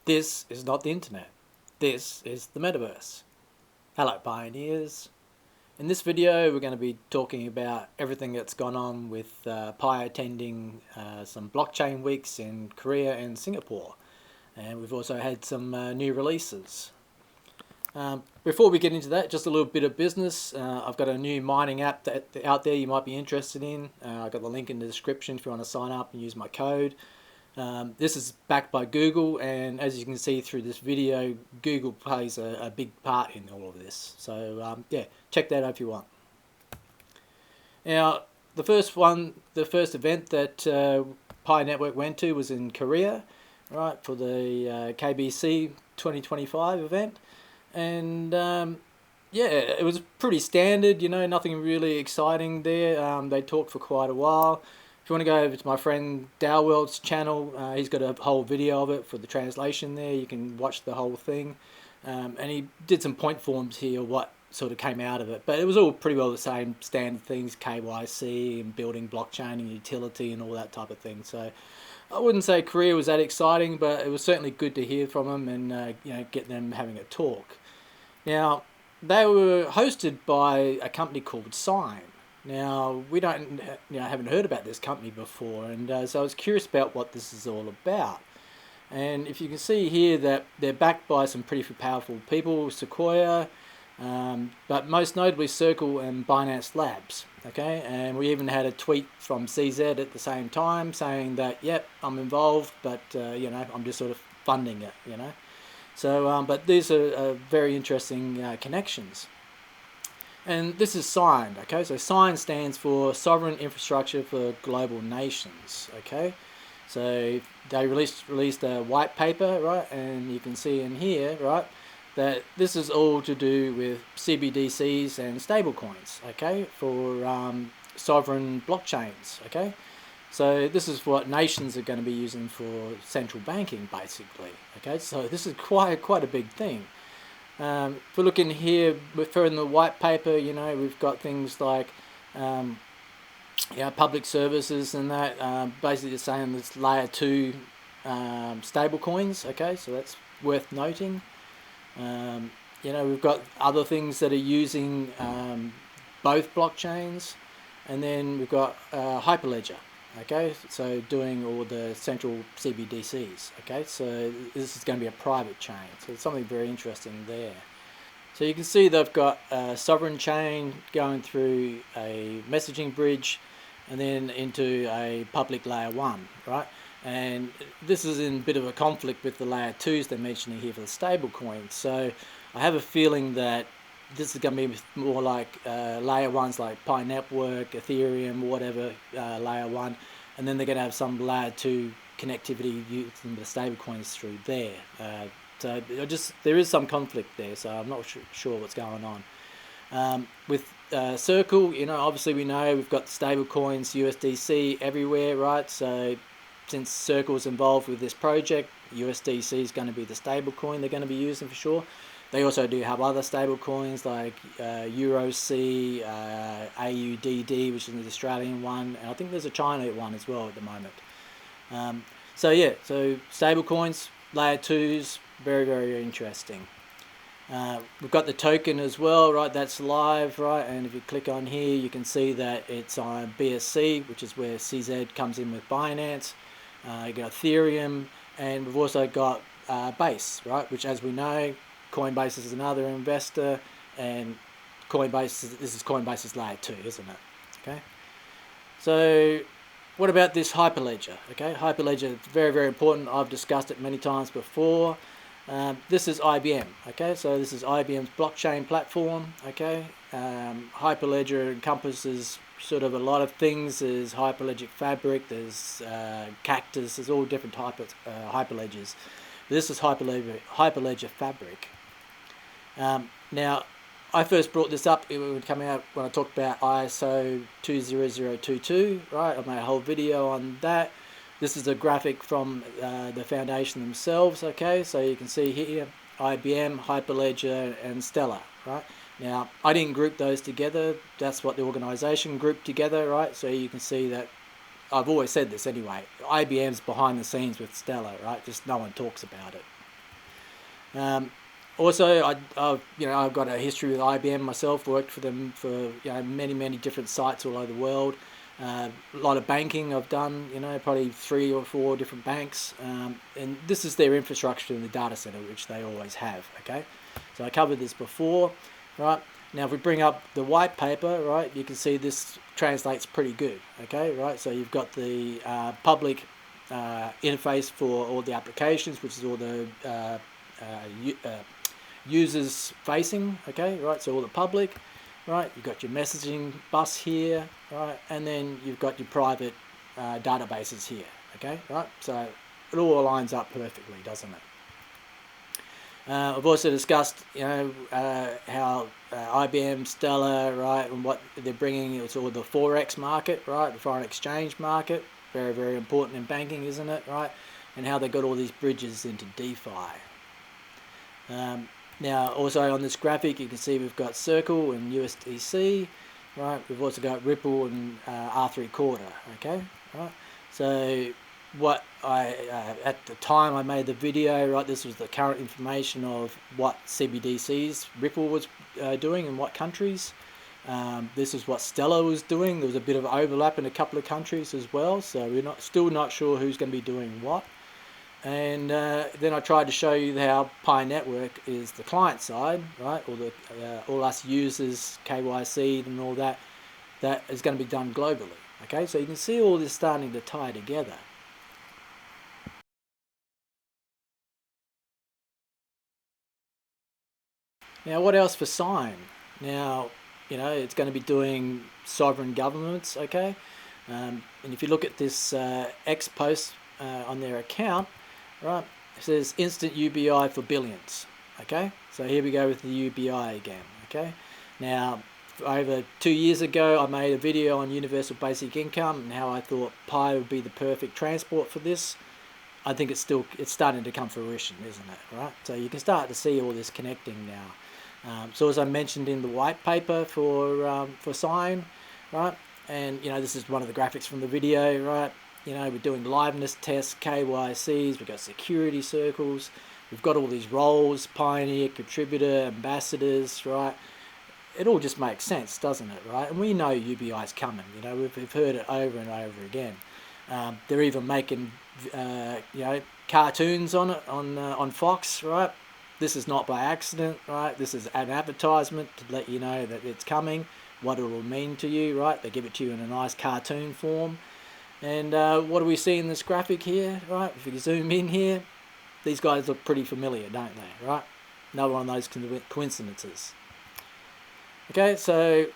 This is not the internet. This is the metaverse. Hello pioneers. In this video we're going to be talking about everything that's gone on with Pi attending some blockchain weeks in Korea and Singapore. And we've also had some new releases. Before we get into that, just a little bit of business. I've got a new mining app out there you might be interested in. I've got the link in the description if you want to sign up and use my code. This is backed by Google, and as you can see through this video, Google plays a big part in all of this. So yeah, check that out if you want. Now, the first event that Pi Network went to was in Korea, right, for the KBC 2025 event. And yeah, it was pretty standard, you know, nothing really exciting there. They talked for quite a while. If you want to go over to my friend DAO World's channel, he's got a whole video of it for the translation there. You can watch the whole thing. And he did some point forms here, what sort of came out of it. But it was all pretty well the same standard things, KYC and building blockchain and utility and all that type of thing. So I wouldn't say Korea was that exciting, but it was certainly good to hear from them and you know, get them having a talk. Now, they were hosted by a company called Sign. Now, we haven't heard about this company before, and so I was curious about what this is all about. And if you can see here that they're backed by some pretty powerful people, Sequoia, but most notably Circle and Binance Labs. Okay, and we even had a tweet from CZ at the same time saying that, yep, I'm involved, but you know, I'm just sort of funding it, you know. So, but these are very interesting connections. And this is Sign, okay? So Sign stands for Sovereign Infrastructure for Global Nations, okay? So they released a white paper, right? And you can see in here, right, that this is all to do with CBDCs and stablecoins, okay, for sovereign blockchains, okay? So this is what nations are going to be using for central banking, basically, okay? So this is quite a big thing. If we look in here, in the white paper, you know, we've got things like public services and that, basically saying this layer 2 stable coins, okay, so that's worth noting. You know, we've got other things that are using both blockchains, and then we've got Hyperledger, okay, so doing all the central CBDCs, okay, so this is going to be a private chain, so it's something very interesting there. So you can see they've got a sovereign chain going through a messaging bridge and then into a public layer 1, right, and this is in a bit of a conflict with the layer 2s they're mentioning here for the stable coins. So I have a feeling that this is going to be more like layer 1s like Pi Network, Ethereum, whatever, layer 1, and then they're going to have some layer 2 connectivity using the stable coins through there. So there is some conflict there, so I'm not sure what's going on. With Circle, you know, obviously we know we've got the stable coins, USDC everywhere, right? So since Circle's involved with this project, USDC is going to be the stable coin they're going to be using for sure. They also do have other stable coins like EURC, AUDD, which is the Australian one, and I think there's a China one as well at the moment. So yeah, so stable coins, layer 2s, very interesting. We've got the token as well, right, that's live, right, and if you click on here you can see that it's on BSC, which is where CZ comes in with Binance. You got Ethereum, and we've also got Base, right, which, as we know, Coinbase is another investor, and this is Coinbase's layer 2, isn't it? Okay. So what about this Hyperledger? Okay, Hyperledger is very important. I've discussed it many times before. This is IBM. Okay, so this is IBM's blockchain platform. Okay, Hyperledger encompasses sort of a lot of things. There's Hyperledger Fabric, there's Cactus, there's all different types of Hyperledgers. This is Hyperledger Fabric. Now, I first brought this up, it would come out when I talked about ISO 20022, right? I made a whole video on that. This is a graphic from the foundation themselves, okay? So you can see here, IBM, Hyperledger, and Stellar, right? Now, I didn't group those together. That's what the organization grouped together, right? So you can see that, I've always said this anyway, IBM's behind the scenes with Stellar, right? Just no one talks about it. Also, I've got a history with IBM myself. Worked for them for many different sites all over the world. A lot of banking I've done. Probably 3 or 4 different banks. And this is their infrastructure in the data center, which they always have. Okay, so I covered this before, right? Now, if we bring up the white paper, right, you can see this translates pretty good. Okay, right. So you've got the public interface for all the applications, which is all the users facing, okay, right, so all the public, right, you've got your messaging bus here, right, and then you've got your private databases here, okay, right, so it all lines up perfectly, doesn't it? I've also discussed, how IBM, Stellar, right, and what they're bringing, it's all the Forex market, right, the foreign exchange market, very important in banking, isn't it, right, and how they got all these bridges into DeFi. Now, also on this graphic, you can see we've got Circle and USDC, right? We've also got Ripple and R3/4, okay? Right. So, what at the time I made the video, right? This was the current information of what CBDCs Ripple was doing in what countries. This is what Stellar was doing. There was a bit of overlap in a couple of countries as well, so we're still not sure who's going to be doing what. And then I tried to show you how Pi Network is the client side, right? All us users, KYC and all that is going to be done globally. Okay, so you can see all this starting to tie together. Now, what else for Sign? Now, it's going to be doing sovereign governments, okay? And if you look at this X post on their account, right, it says instant UBI for billions, okay? So here we go with the UBI again, okay? Now, over 2 years ago, I made a video on universal basic income and how I thought Pi would be the perfect transport for this. I think it's starting to come fruition, isn't it, right? So you can start to see all this connecting now. So as I mentioned in the white paper for Sign, right? And this is one of the graphics from the video, right? We're doing liveness tests, KYCs, we've got security circles, we've got all these roles, pioneer, contributor, ambassadors, right? It all just makes sense, doesn't it, right? And we know UBI is coming, we've heard it over and over again. They're even making, cartoons on it, on Fox, right? This is not by accident, right? This is an advertisement to let you know that it's coming, what it will mean to you, right? They give it to you in a nice cartoon form. And what do we see in this graphic here, right? If you zoom in here, these guys look pretty familiar, don't they, right? Another one of those coincidences. Okay, so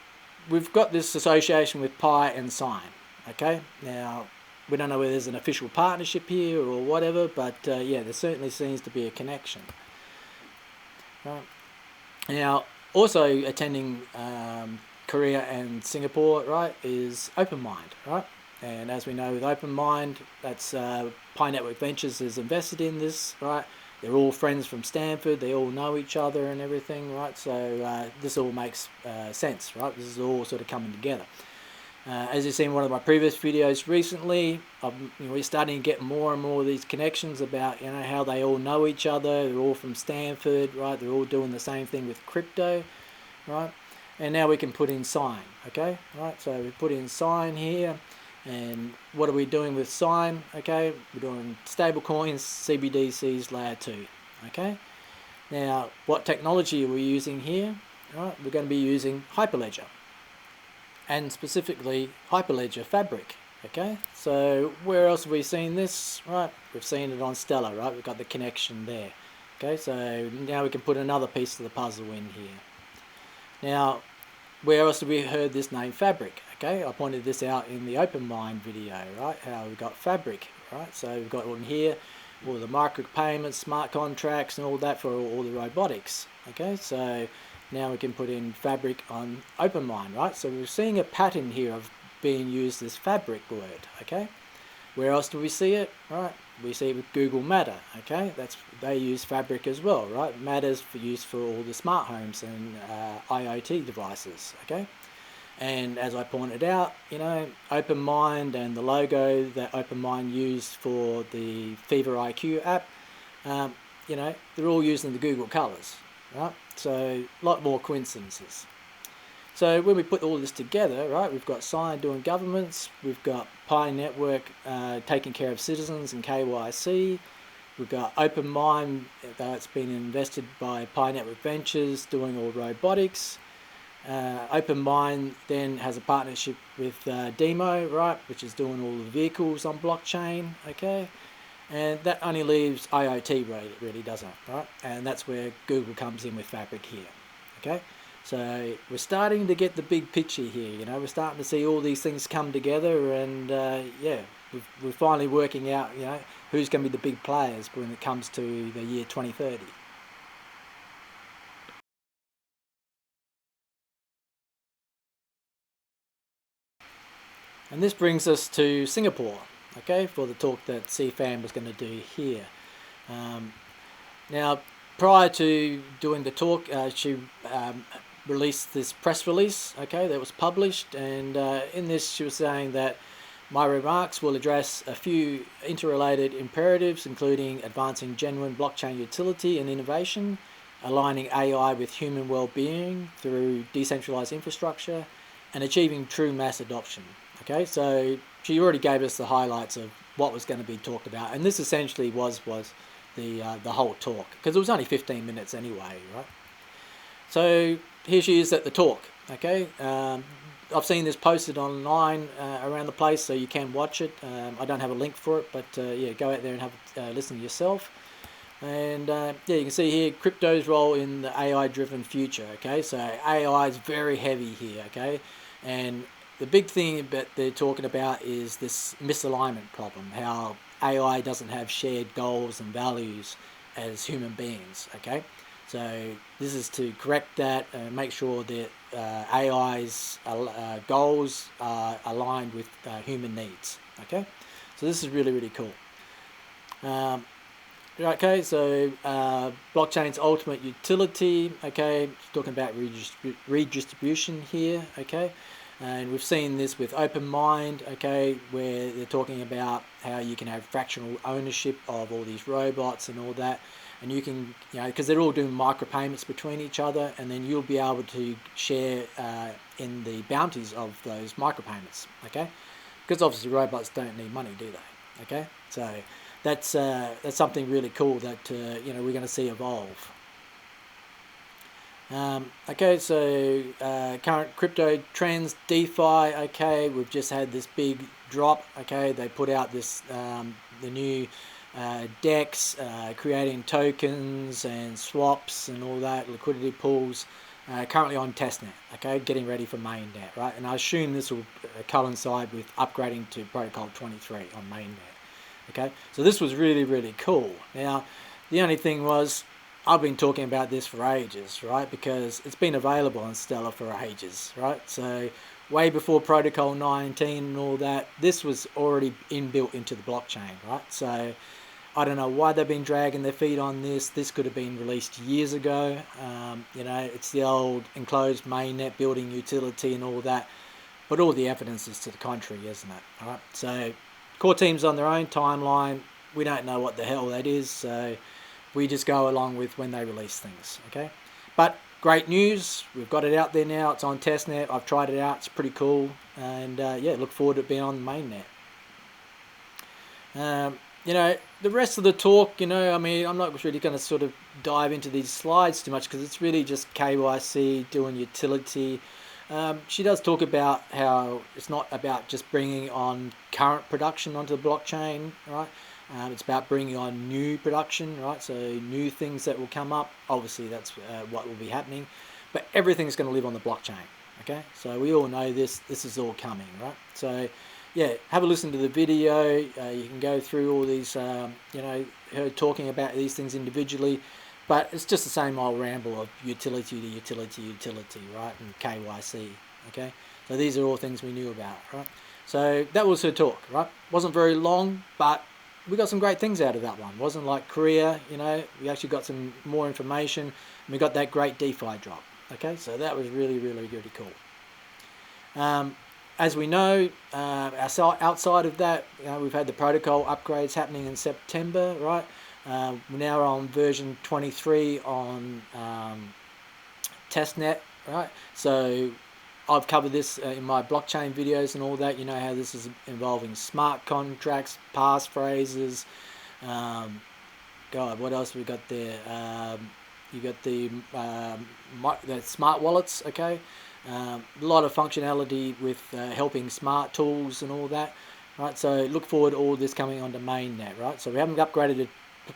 we've got this association with Pi and Sign, okay? Now, we don't know whether there's an official partnership here or whatever, but yeah, there certainly seems to be a connection. Right. Now, also attending Korea and Singapore, right, is OpenMind, right? And as we know with OpenMind, that's Pi Network Ventures is invested in this, right? They're all friends from Stanford, they all know each other and everything, right? So this all makes sense, right? This is all sort of coming together. As you've seen in one of my previous videos recently, we're starting to get more and more of these connections about how they all know each other. They're all from Stanford, right? They're all doing the same thing with crypto, right? And now we can put in Sign, okay? Right, so we put in Sign here, and what are we doing with Sign? Okay, we're doing stablecoins, CBDCs, layer 2, okay? Now, what technology are we using here? Right, we're going to be using Hyperledger, and specifically Hyperledger Fabric, okay? So where else have we seen this? Right, we've seen it on Stellar, right? We've got the connection there, okay? So now we can put another piece of the puzzle in here. Now, where else have we heard this name Fabric? Okay, I pointed this out in the OpenMind video, right? How we got Fabric, right? So we've got on here all the micropayments, smart contracts, and all that for all the robotics. Okay, so now we can put in Fabric on OpenMind, right? So we're seeing a pattern here of being used this Fabric word. Okay, where else do we see it? Right, we see it with Google Matter. Okay, they use Fabric as well, right? Matter's used for all the smart homes and IoT devices. Okay. And as I pointed out, OpenMind and the logo that OpenMind used for the Fever IQ app, you know, they're all using the Google colors, right? So a lot more coincidences. So when we put all this together, right, we've got Sign doing governments, we've got Pi Network taking care of citizens and KYC, we've got Open Mind, that's been invested by Pi Network Ventures, doing all robotics. Open Mind then has a partnership with Demo, right, which is doing all the vehicles on blockchain, okay? And that only leaves IoT, really, doesn't it, right? And that's where Google comes in with Fabric here, okay? So we're starting to get the big picture here, you know, we're starting to see all these things come together, and yeah, we're finally working out, you know, who's going to be the big players when it comes to the year 2030. And this brings us to Singapore, okay, for the talk that CFan was going to do here. Now, prior to doing the talk, she released this press release, okay, that was published, and in this she was saying that my remarks will address a few interrelated imperatives, including advancing genuine blockchain utility and innovation, aligning AI with human well-being through decentralized infrastructure, and achieving true mass adoption. Okay, so she already gave us the highlights of what was going to be talked about, and this essentially was the whole talk, because it was only 15 minutes anyway, right? So here she is at the talk. Okay, I've seen this posted online around the place, so you can watch it. I don't have a link for it, but yeah, go out there and have a listen yourself. And yeah, you can see here crypto's role in the AI-driven future. Okay, so AI is very heavy here. Okay, and the big thing that they're talking about is this misalignment problem, how AI doesn't have shared goals and values as human beings, okay? So this is to correct that and make sure that AI's goals are aligned with human needs, okay? So this is really, really cool. Okay, so blockchain's ultimate utility, okay, talking about redistribution here, okay? And we've seen this with Open Mind, okay, where they're talking about how you can have fractional ownership of all these robots and all that. And you can, you know, because they're all doing micropayments between each other, and then you'll be able to share in the bounties of those micropayments, okay? Because obviously robots don't need money, do they? Okay, so that's something really cool that you know, we're going to see evolve. Okay, so current crypto trends, DeFi, okay, we've just had this big drop, okay, they put out this, the new DEX, creating tokens and swaps and all that, liquidity pools, currently on testnet, okay, getting ready for mainnet, right, and I assume this will coincide with upgrading to protocol 23 on mainnet, okay, so this was really, really cool. Now, the only thing was, I've been talking about this for ages, right? Because it's been available on Stellar for ages, right? So way before Protocol 19 and all that, this was already inbuilt into the blockchain, right? So I don't know why they've been dragging their feet on this. This could have been released years ago. You know, it's the old enclosed mainnet building utility and all that. But all the evidence is to the contrary, isn't it? All right. So core team's on their own timeline. We don't know what the hell that is. So we just go along with when they release things, okay? But great news, we've got it out there now, it's on testnet, I've tried it out, it's pretty cool, and yeah, look forward to it being on the mainnet. You know, the rest of the talk, you know, I mean, I'm not really going to sort of dive into these slides too much because it's really just KYC, doing utility. She does talk about how it's not about just bringing on current production onto the blockchain, right? It's about bringing on new production, right? So new things that will come up. Obviously, that's what will be happening. But everything's going to live on the blockchain, okay? So we all know this. This is all coming, right? So, yeah, have a listen to the video. You can go through all these, you know, her talking about these things individually. But it's just the same old ramble of utility to utility, right? And KYC, okay? So these are all things we knew about, right? So that was her talk, right? Wasn't very long, but we got some great things out of that one. Wasn't like Korea, you know, we actually got some more information, and we got that great DeFi drop. Okay, so that was really, really, really cool. As we know, outside of that, you know, we've had the protocol upgrades happening in September, right? We're now on version 23 on Testnet, right? So I've covered this in my blockchain videos and all that. You know how this is involving smart contracts, passphrases. God, what else we got there? You got the smart wallets, okay? A lot of functionality with helping smart tools and all that, right? So look forward to all this coming onto mainnet, right? So we haven't upgraded to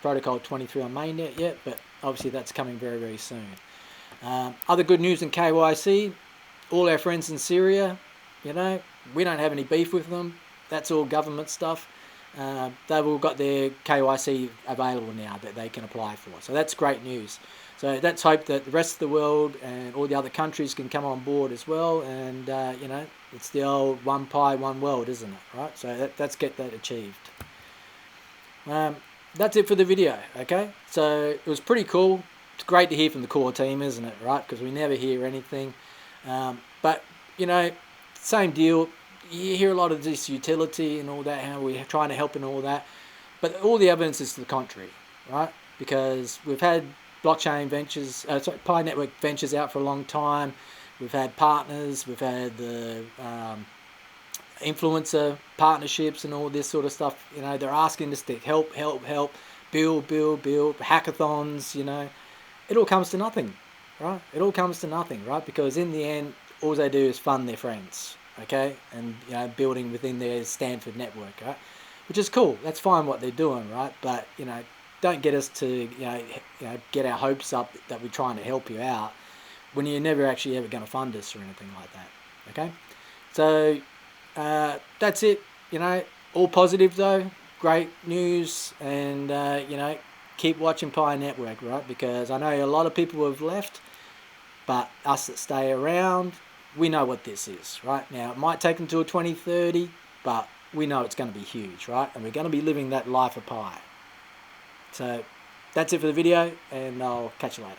protocol 23 on mainnet yet, but obviously that's coming very, very soon. Other good news in KYC, all our friends in Syria, you know, we don't have any beef with them. That's all government stuff. They've all got their KYC available now that they can apply for. So that's great news. So let's hope that the rest of the world and all the other countries can come on board as well. And, you know, it's the old one pie, one world, isn't it? Right? So let's get that achieved. That's it for the video, okay? So it was pretty cool. It's great to hear from the core team, isn't it? Right? Because we never hear anything. But, you know, same deal. You hear a lot of this utility and all that, how we're trying to help and all that. But all the evidence is to the contrary, right? Because we've had blockchain ventures, Pi Network ventures out for a long time. We've had partners, we've had the influencer partnerships and all this sort of stuff. You know, they're asking us to help, build, hackathons, you know. It all comes to nothing, right? It all comes to nothing, right? Because in the end, all they do is fund their friends, okay? And, you know, building within their Stanford network, right? Which is cool. That's fine what they're doing, right? But, you know, don't get us to, you know, get our hopes up that we're trying to help you out when you're never actually ever going to fund us or anything like that, okay? So that's it, you know, all positive though, great news, and, you know, keep watching Pi Network, right? Because I know a lot of people have left, but us that stay around, we know what this is, right? Now, it might take until 2030, but we know it's going to be huge, right? And we're going to be living that life of Pi. So that's it for the video, and I'll catch you later.